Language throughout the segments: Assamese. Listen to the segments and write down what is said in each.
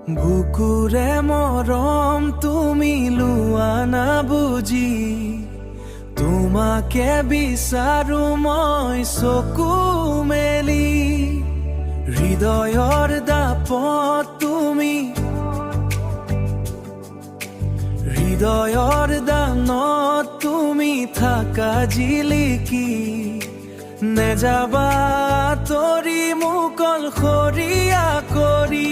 বুকুৰে মৰম তুমি লোৱা না বুজি, তোমাকে বিচাৰো মই চকু মেলি। হৃদয়ৰ দাপত তুমি, হৃদয়ৰ দানত তুমি থাকা জিলিকি। নেযাবা তৰি মোক অকলশৰীয়া কৰি।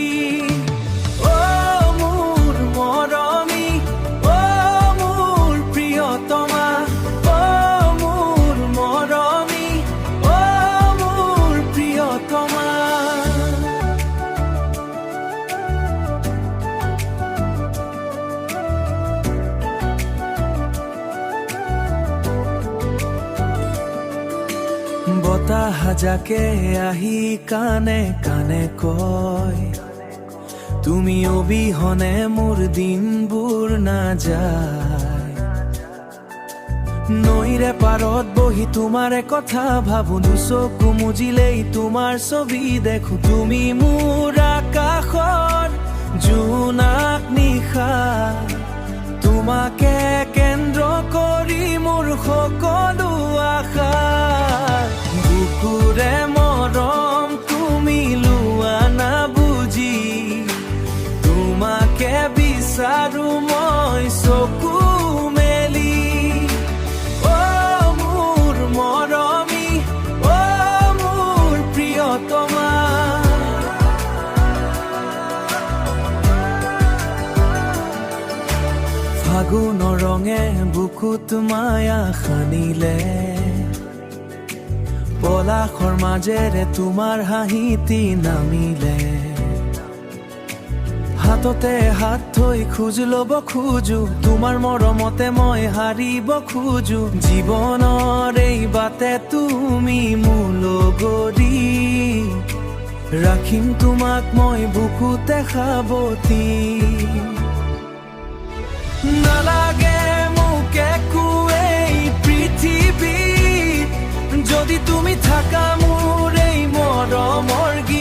বতাহ যাকে আহি কানে কানে কয়, তুমি অবিহনে মোৰ দিনবোৰ নাযায়। নৈৰে পাৰত বহি তোমাৰে কথা ভাবো, চকু মুজিলেই তোমাৰ ছবি দেখো। তুমি মোৰ আকাশৰ জোনাক নিশা, তোমাকে কেন্দ্ৰ কৰি মোৰ সকলো আশা। বুকুৰে মৰম তুমি লোৱা না বুজি, তোমাকে বিচাৰো মই চকু মেলি। অ মোৰ মৰমী, অ মোৰ প্ৰিয়তমা। ফাগুনৰ ৰঙে বুকুত মায়া সানিলে, পলাশৰ মাজেৰে তোমাৰ হাঁহিটি নামিলে। হাততে হাত থৈ খোজ ল'ব খোজো, তোমাৰ মৰমতে মই হাৰিব খোজো। জীৱনৰ এই বাটে তুমি মোৰ লগৰী, ৰাখিম তোমাক মই বুকুতে সাৱটি। নালাগে মোক একোৱেই পৃথিৱীত, যদি তুমি থাকা মোৰ এই মৰমৰ গীত।